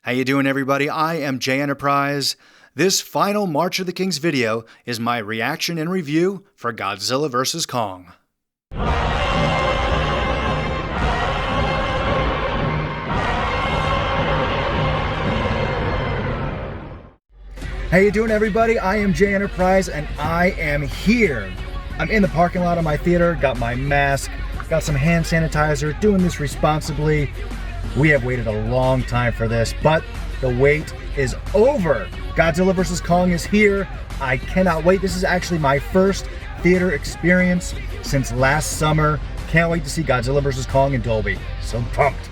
How you doing, everybody? I am Jay Enterprise. This final March of the Kings video is my reaction and review for Godzilla vs. Kong. How you doing, everybody? I am Jay Enterprise, and I am here. I'm in the parking lot of my theater, got my mask, got some hand sanitizer, doing this responsibly. We have waited a long time for this, but the wait is over. Godzilla vs. Kong is here. I cannot wait. This is actually my first theater experience since last summer. Can't wait to see Godzilla vs. Kong in Dolby. So pumped.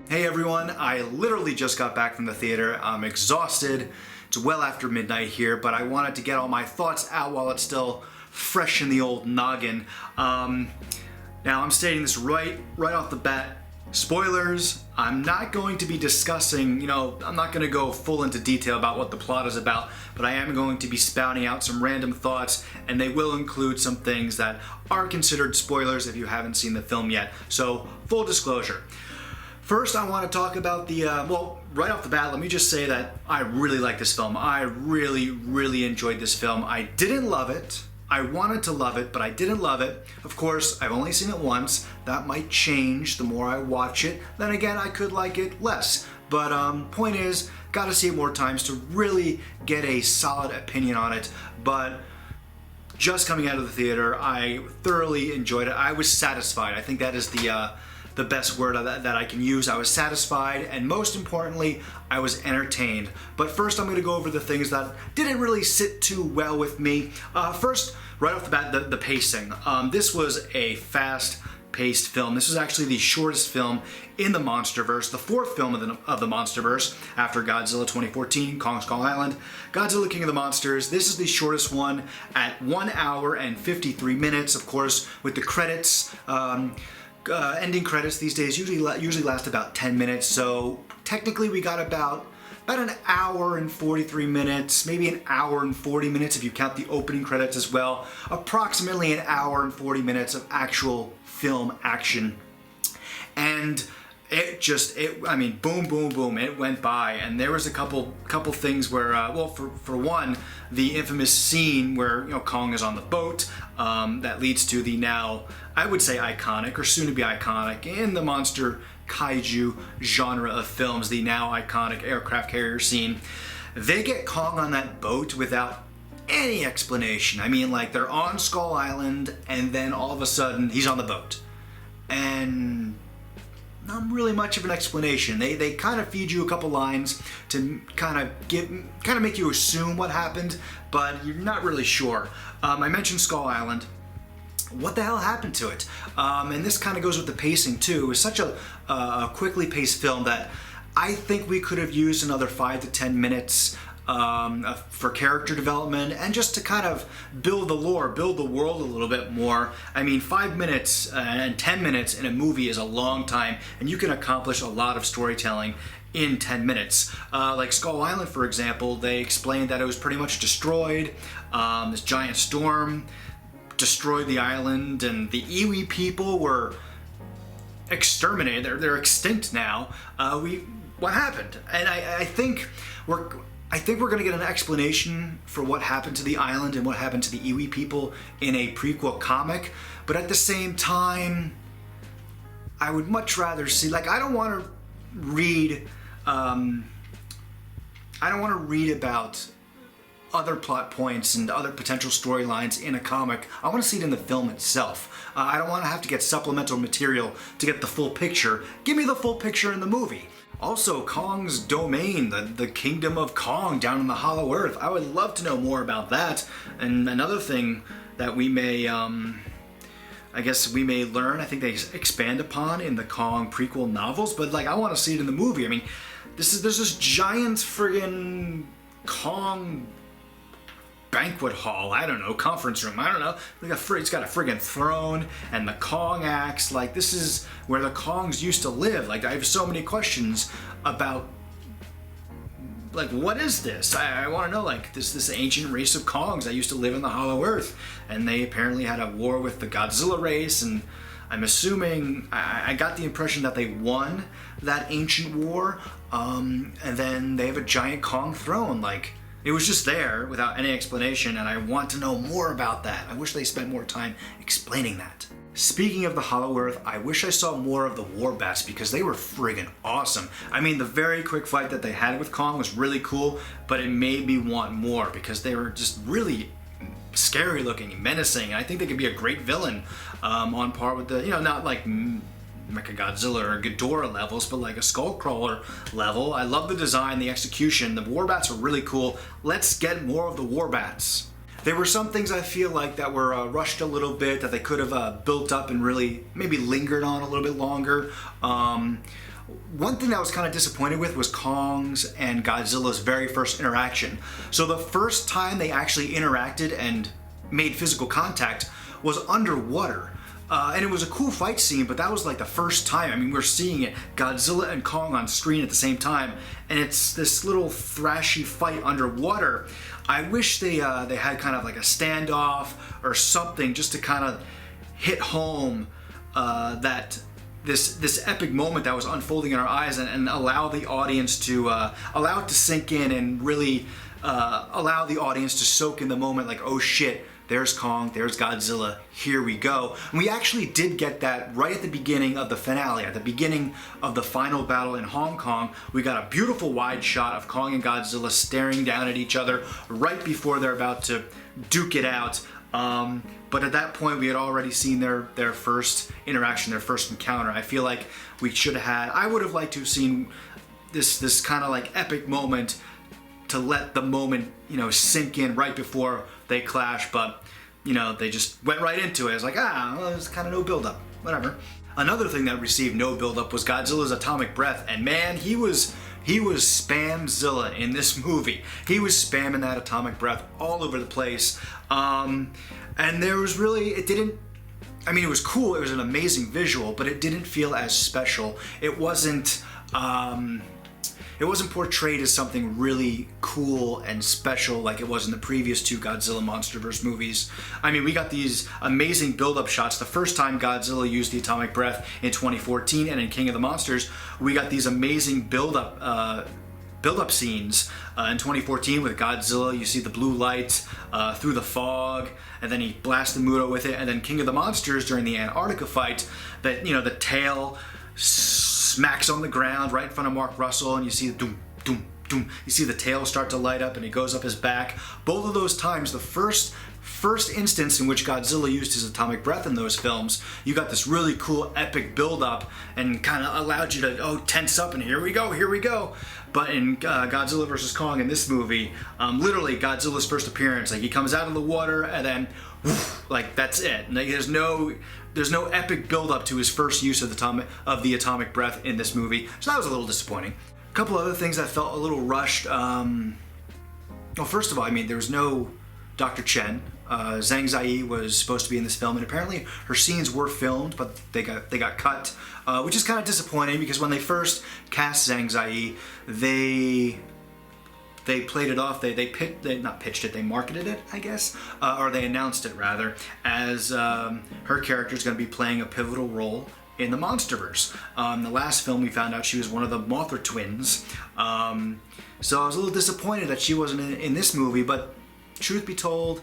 Hey everyone, I literally just got back from the theater. I'm exhausted. It's well after midnight here, but I wanted to get all my thoughts out while it's still fresh in the old noggin. Now I'm stating this right off the bat. Spoilers, I'm not going to be discussing, I'm not going to go full into detail about what the plot is about, but I am going to be spouting out some random thoughts, and they will include some things that are considered spoilers if you haven't seen the film yet. So, full disclosure. First, I want to talk about the, right off the bat, let me just say that I really like this film. I really enjoyed this film. I didn't love it. I wanted to love it, but I didn't love it. Of course, I've only seen it once. That might change the more I watch it. Then again, I could like it less. But point is, gotta see it more times to really get a solid opinion on it. But just coming out of the theater, I thoroughly enjoyed it. I was satisfied. I think that is the best word that I can use. I was satisfied, and most importantly, I was entertained. But first, I'm going to go over the things that didn't really sit too well with me. First, right off the bat, the pacing. This was a fast-paced film. This was actually the shortest film in the MonsterVerse, the fourth film of the MonsterVerse after Godzilla 2014, Kong Skull Island, Godzilla King of the Monsters. This is the shortest one at 1 hour and 53 minutes, of course, with the credits. Ending credits these days usually last about 10 minutes, so technically we got about an hour and 43 minutes, maybe an hour and 40 minutes if you count the opening credits as well. Approximately an hour and 40 minutes of actual film action. And I mean, boom, boom, boom, it went by. And there was a couple things where, for one, the infamous scene where, Kong is on the boat, that leads to the now, I would say iconic, or soon to be iconic, in the monster kaiju genre of films, the now iconic aircraft carrier scene. They get Kong on that boat without any explanation. I mean, like, they're on Skull Island, and then all of a sudden, he's on the boat. And not really much of an explanation. They kind of feed you a couple lines to kind of make you assume what happened, but you're not really sure. I mentioned Skull Island. What the hell happened to it? And this kind of goes with the pacing too. It was such a quickly paced film that I think we could have used another 5 to 10 minutes for character development and just to kind of build the lore, build the world a little bit more. I mean, 5 minutes and 10 minutes in a movie is a long time, and you can accomplish a lot of storytelling in 10 minutes. Like Skull Island, for example, they explained that it was pretty much destroyed. This giant storm destroyed the island, and the Iwi people were exterminated. They're extinct now. What happened? And I think we're going to get an explanation for what happened to the island and what happened to the Iwi people in a prequel comic. But at the same time, I would much rather see, like, I don't want to read about other plot points and other potential storylines in a comic. I want to see it in the film itself. I don't want to have to get supplemental material to get the full picture. Give me the full picture in the movie. Also, Kong's domain, the kingdom of Kong down in the Hollow Earth. I would love to know more about that. And another thing that we may, I guess we may learn, I think they expand upon in the Kong prequel novels, but like, I want to see it in the movie. I mean, there's this giant friggin' Kong banquet hall, I don't know, conference room, I don't know. It's got a friggin' throne and the Kong acts. Like, this is where the Kongs used to live. Like, I have so many questions about like, what is this? I want to know, like, this ancient race of Kongs that used to live in the Hollow Earth, and they apparently had a war with the Godzilla race, and I'm assuming, I got the impression that they won that ancient war, and then they have a giant Kong throne. Like, it was just there without any explanation, and I want to know more about that. I wish they spent more time explaining that. Speaking of the Hollow Earth, I wish I saw more of the Warbats because they were friggin' awesome. I mean, the very quick fight that they had with Kong was really cool, but it made me want more because they were just really scary looking, menacing. I think they could be a great villain, on par with the, not like Mechagodzilla or Ghidorah levels, but like a Skullcrawler level. I love the design, the execution. The Warbats are really cool. Let's get more of the Warbats. There were some things I feel like that were rushed a little bit, that they could have built up and really maybe lingered on a little bit longer. One thing that I was kind of disappointed with was Kong's and Godzilla's very first interaction. So the first time they actually interacted and made physical contact was underwater. And it was a cool fight scene, but that was like the first time. I mean, we're seeing it, Godzilla and Kong on screen at the same time, and it's this little thrashy fight underwater. I wish they had kind of like a standoff or something just to kind of hit home that this epic moment that was unfolding in our eyes, and allow the audience to allow it to sink in, and really allow the audience to soak in the moment, like, oh shit, there's Kong, there's Godzilla, here we go. And we actually did get that right at the beginning of the finale, at the beginning of the final battle in Hong Kong. We got a beautiful wide shot of Kong and Godzilla staring down at each other right before they're about to duke it out. But at that point, we had already seen their first interaction, their first encounter. I feel like we should have had, I would have liked to have seen this kind of like epic moment to let the moment, sink in right before they clash, but, they just went right into it. It's like, well, there's kind of no build-up, whatever. Another thing that received no build-up was Godzilla's atomic breath, and man, he was Spamzilla in this movie. He was spamming that atomic breath all over the place. And there was really, it was cool, it was an amazing visual, but it didn't feel as special. It wasn't portrayed as something really cool and special like it was in the previous two Godzilla Monsterverse movies. I mean, we got these amazing build-up shots. The first time Godzilla used the atomic breath in 2014, and in King of the Monsters, we got these amazing build-up scenes in 2014 with Godzilla. You see the blue light through the fog, and then he blasts the Muto with it. And then King of the Monsters, during the Antarctica fight, that the tail smacks on the ground right in front of Mark Russell, and you see doom, doom, doom. You see the tail start to light up, and he goes up his back. Both of those times, the first instance in which Godzilla used his atomic breath in those films, you got this really cool epic build-up and kind of allowed you to tense up, and here we go. But in Godzilla vs. Kong in this movie, literally Godzilla's first appearance, like he comes out of the water and then woof, like that's it. Like, there's no epic build-up to his first use of the atomic breath in this movie, so that was a little disappointing. A couple other things that felt a little rushed. Well, first of all, I mean, there was no Dr. Chen. Zhang Ziyi was supposed to be in this film, and apparently her scenes were filmed, but they got cut, which is kind of disappointing because when they first cast Zhang Ziyi, they played it off. They marketed it, I guess, or they announced it rather as her character is going to be playing a pivotal role in the Monsterverse. The last film we found out she was one of the Mothra twins, so I was a little disappointed that she wasn't in this movie. But truth be told,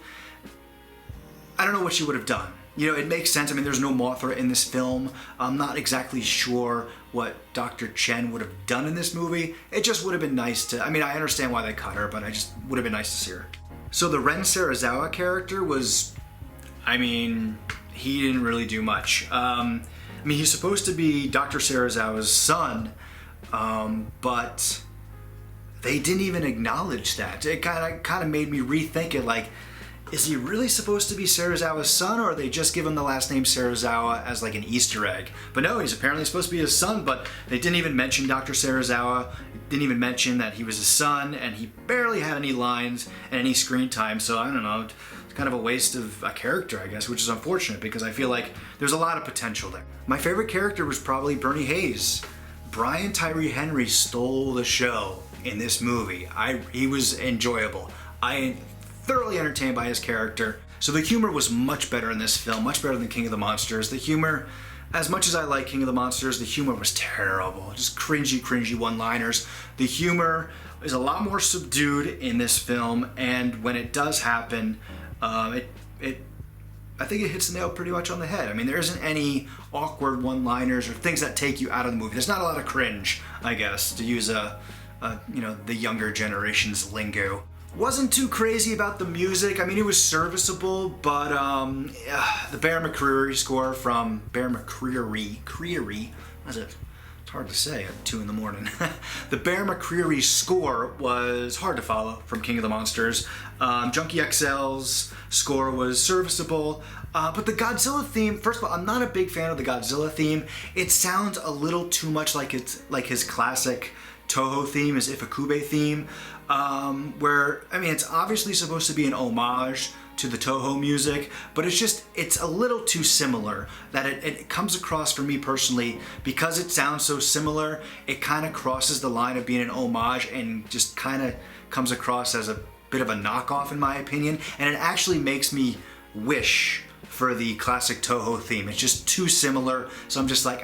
I don't know what she would have done. It makes sense. I mean, there's no Mothra in this film. I'm not exactly sure what Dr. Chen would have done in this movie. It just would have been nice to, I mean, I understand why they cut her, but I just would have been nice to see her. So the Ren Serizawa character was, I mean, he didn't really do much. I mean, he's supposed to be Dr. Serizawa's son, but they didn't even acknowledge that. It kind of made me rethink it, like, is he really supposed to be Serizawa's son, or are they just give him the last name Serizawa as like an Easter egg? But no, he's apparently supposed to be his son, but they didn't even mention Dr. Serizawa, didn't even mention that he was his son, and he barely had any lines and any screen time, so I don't know, it's kind of a waste of a character, I guess, which is unfortunate because I feel like there's a lot of potential there. My favorite character was probably Bernie Hayes. Brian Tyree Henry stole the show in this movie. He was enjoyable. I thoroughly entertained by his character. So the humor was much better in this film, much better than King of the Monsters. The humor, as much as I like King of the Monsters, the humor was terrible. Just cringy one-liners. The humor is a lot more subdued in this film, and when it does happen, I think it hits the nail pretty much on the head. I mean, there isn't any awkward one-liners or things that take you out of the movie. There's not a lot of cringe, I guess, to use the younger generation's lingo. Wasn't too crazy about the music. I mean, it was serviceable, but the Bear McCreary score from Bear McCreary, it's hard to say at 2 in the morning. The Bear McCreary score was hard to follow from King of the Monsters. Junkie XL's score was serviceable, but the Godzilla theme, first of all, I'm not a big fan of the Godzilla theme. It sounds a little too much like his classic Toho theme, his Ifukube theme, where, I mean, it's obviously supposed to be an homage to the Toho music, but it's a little too similar that it comes across for me personally, because it sounds so similar, it kind of crosses the line of being an homage and just kind of comes across as a bit of a knockoff in my opinion, and it actually makes me wish for the classic Toho theme. It's just too similar, so I'm just like,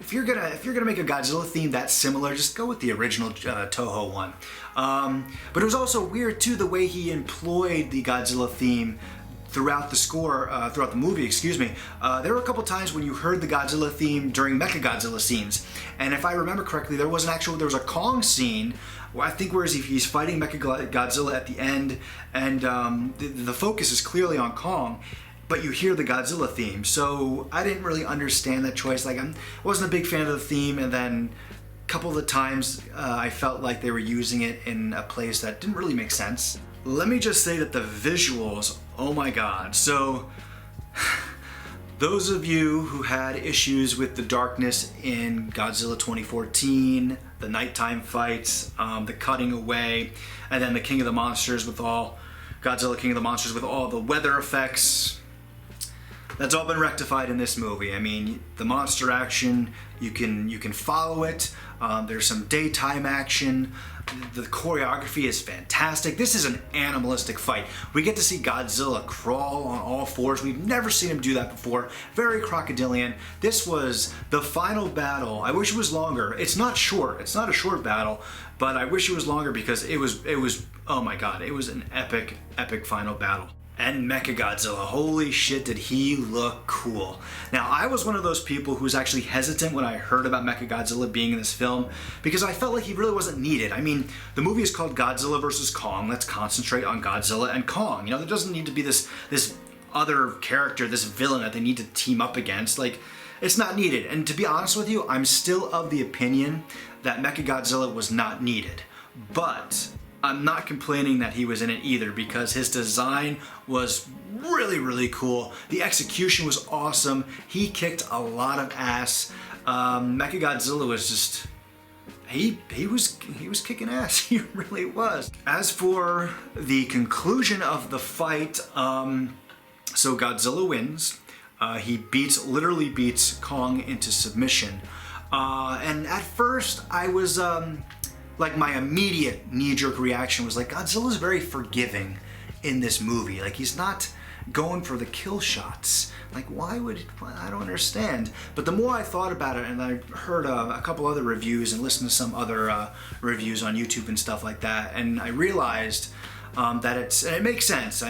if you're gonna make a Godzilla theme that similar, just go with the original Toho one. But it was also weird too, the way he employed the Godzilla theme throughout the score, throughout the movie, excuse me. There were a couple times when you heard the Godzilla theme during Mechagodzilla scenes, and if I remember correctly, there was a Kong scene where I think he's fighting Mechagodzilla at the end, and the focus is clearly on Kong, but you hear the Godzilla theme. So I didn't really understand that choice. Like, I wasn't a big fan of the theme, and then a couple of the times I felt like they were using it in a place that didn't really make sense. Let me just say that the visuals, oh my god. So those of you who had issues with the darkness in Godzilla 2014, the nighttime fights, the cutting away, and then the King of the Monsters with all Godzilla King of the Monsters with all the weather effects, that's all been rectified in this movie. I mean, the monster action, you can follow it. There's some daytime action. The choreography is fantastic. This is an animalistic fight. We get to see Godzilla crawl on all fours. We've never seen him do that before. Very crocodilian. This was the final battle. I wish it was longer. It's not short. It's not a short battle, but I wish it was longer because it was oh my god, it was an epic final battle. And Mechagodzilla, holy shit, did he look cool. Now, I was one of those people who was actually hesitant when I heard about Mechagodzilla being in this film, because I felt like he really wasn't needed. I mean, the movie is called Godzilla vs. Kong. Let's concentrate on Godzilla and Kong. You know, there doesn't need to be this other character, this villain that they need to team up against. Like, it's not needed. And to be honest with you, I'm still of the opinion that Mechagodzilla was not needed. But I'm not complaining that he was in it either, because his design was really cool. The execution was awesome. He kicked a lot of ass. Mechagodzilla was just, he was kicking ass. He really was. As for the conclusion of the fight, so Godzilla wins. He literally beats Kong into submission. And at first I was like, my immediate knee-jerk reaction was like, Godzilla's very forgiving in this movie. Like, he's not going for the kill shots. Like, why would, I don't understand. But the more I thought about it, and I heard a couple other reviews and listened to some other reviews on YouTube and stuff like that, and I realized that it makes sense.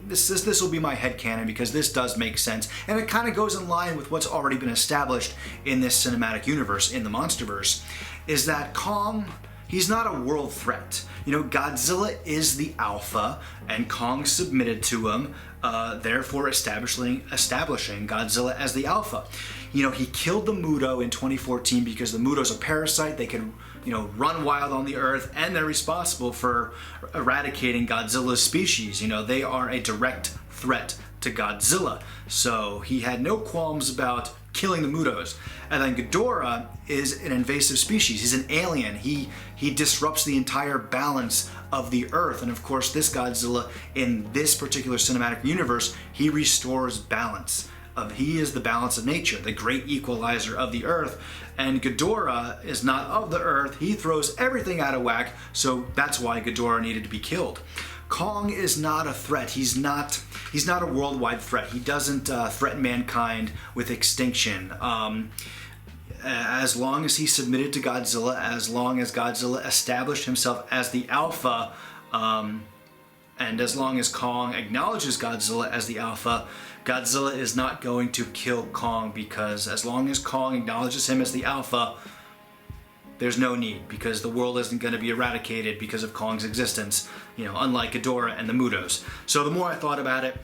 This will be my headcanon, because this does make sense, and it kind of goes in line with what's already been established in this cinematic universe, in the Monsterverse, is that Kong, he's not a world threat. You know, Godzilla is the alpha, and Kong submitted to him, therefore establishing Godzilla as the alpha. You know, he killed the Muto in 2014 because the Muto's a parasite. They can, run wild on the earth, and they're responsible for eradicating Godzilla's species. You know, they are a direct threat to Godzilla. So he had no qualms about killing the Mutos. And then Ghidorah is an invasive species. He's an alien. He disrupts the entire balance of the earth. And of course, this Godzilla, in this particular cinematic universe, he restores balance. He is the balance of nature, the great equalizer of the earth. And Ghidorah is not of the earth. He throws everything out of whack, so that's why Ghidorah needed to be killed. Kong is not a threat. He's not a worldwide threat. He doesn't threaten mankind with extinction. As long as he submitted to Godzilla, as long as Godzilla established himself as the alpha, and as long as Kong acknowledges Godzilla as the alpha, Godzilla is not going to kill Kong, because as long as Kong acknowledges him as the alpha, there's no need, because the world isn't going to be eradicated because of Kong's existence, unlike Ghidorah and the Mutos. So the more I thought about it,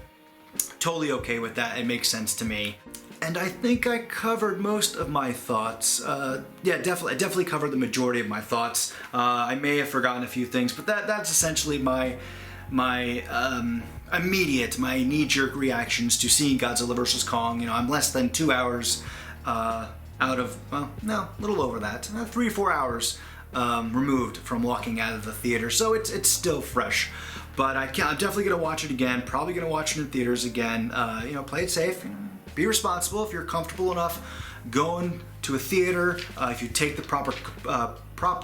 totally okay with that. It makes sense to me. And I think I covered most of my thoughts. I definitely covered the majority of my thoughts. I may have forgotten a few things, but that's essentially my immediate, my knee-jerk reactions to seeing Godzilla vs. Kong. I'm less than 2 hours out of, a little over that, 3-4 hours removed from walking out of the theater, so it's still fresh. But I'm definitely gonna watch it again. Probably gonna watch it in theaters again. Play it safe. Be responsible. If you're comfortable enough going to a theater, if you take the proper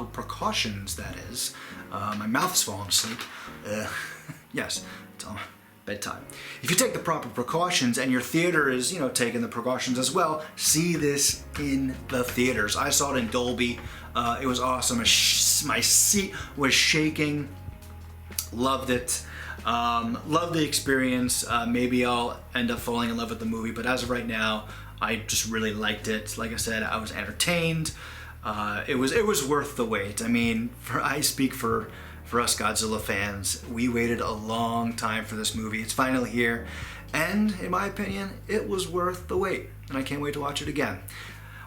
precautions, that is. My mouth is falling asleep. Yes, it's on bedtime. If you take the proper precautions and your theater is, taking the precautions as well, see this in the theaters. I saw it in Dolby. It was awesome. My seat was shaking. Loved it. Loved the experience. Maybe I'll end up falling in love with the movie, but as of right now, I just really liked it. Like I said, I was entertained. It was worth the wait. I speak for us Godzilla fans. We waited a long time for this movie. It's finally here, and in my opinion, it was worth the wait, and I can't wait to watch it again.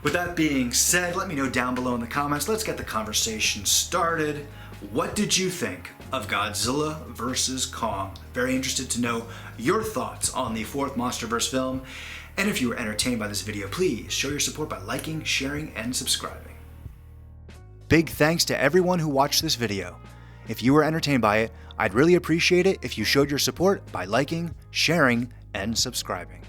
With that being said, let me know down below in the comments. Let's get the conversation started. What did you think of Godzilla vs. Kong? Very interested to know your thoughts on the fourth MonsterVerse film. And if you were entertained by this video, please show your support by liking, sharing, and subscribing. Big thanks to everyone who watched this video. If you were entertained by it, I'd really appreciate it if you showed your support by liking, sharing, and subscribing.